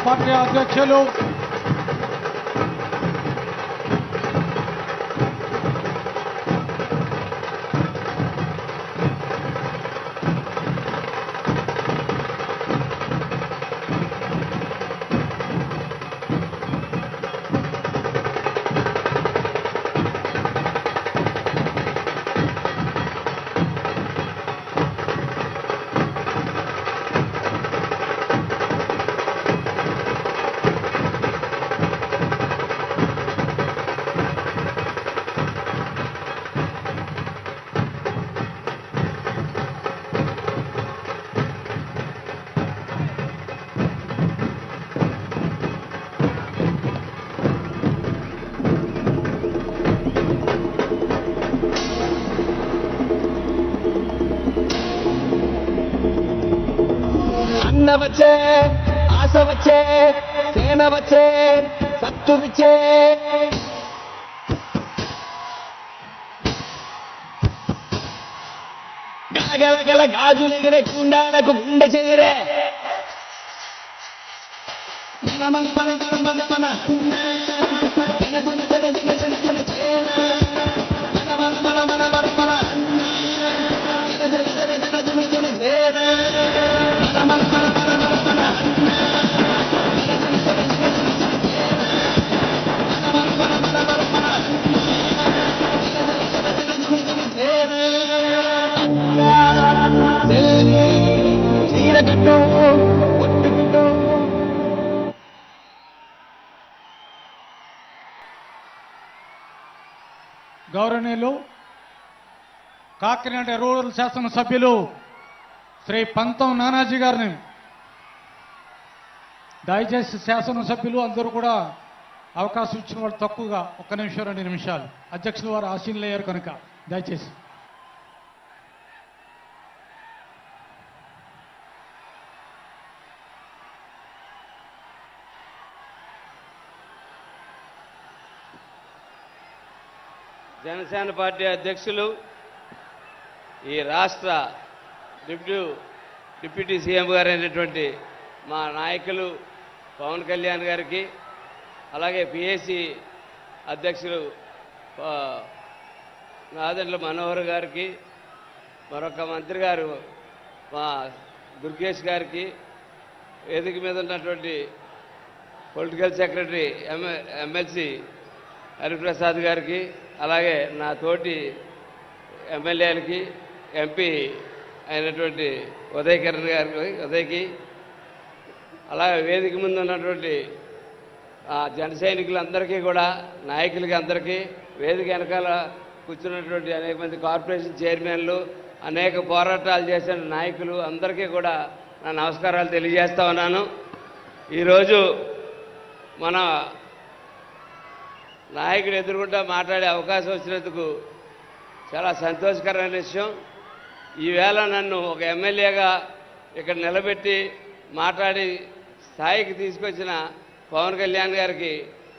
Party అధ్యక్షులు అన్న వచ్చే, ఆశ వచ్చే, సేన వచ్చే, సత్తు విచ్చే. గలగల గాజులు ఎగిరే కుండాలకు గుండె చెదిరే. మన మన మన మన మన గౌరవనీయులు కాకినాడ రూరల్ శాసనసభ్యులు శ్రీ పంతం నానాజీ గారిని దయచేసి శాసనసభ్యులు అందరూ కూడా అవకాశం ఇచ్చిన వాళ్ళు తక్కువగా 1 నిమిషం 2 నిమిషాలు అధ్యక్షుల వారు ఆశీనులయ్యారు కనుక దయచేసి. జనసేన పార్టీ అధ్యక్షులు, ఈ రాష్ట్ర డిప్యూటీ సీఎం గారు అయినటువంటి మా నాయకులు పవన్ కళ్యాణ్ గారికి, అలాగే పిఏసీ అధ్యక్షులు నాదెండ్ల మనోహర్ గారికి, మరొక మంత్రి గారు మా దుర్గేష్ గారికి, వేదిక మీద ఉన్నటువంటి పొలిటికల్ సెక్రటరీ ఎమ్మెల్సీ హరిప్రసాద్ గారికి, అలాగే నా తోటి ఎమ్మెల్యేలకి, ఎంపీ అయినటువంటి ఉదయ్కి, అలాగే వేదిక ముందు ఉన్నటువంటి జన సైనికులందరికీ కూడా, నాయకులకి అందరికీ, వేదిక వెనకాల కూర్చున్నటువంటి అనేక మంది కార్పొరేషన్ చైర్మన్లు, అనేక పోరాటాలు చేసిన నాయకులు అందరికీ కూడా నా నమస్కారాలు తెలియజేస్తా ఉన్నాను. ఈరోజు మన నాయకుడు ఎదురుగుంటా మాట్లాడే అవకాశం వచ్చినందుకు చాలా సంతోషకరమైన విషయం. ఈవేళ నన్ను ఒక ఎమ్మెల్యేగా ఇక్కడ నిలబెట్టి మాట్లాడి స్థాయికి తీసుకొచ్చిన పవన్ కళ్యాణ్ గారికి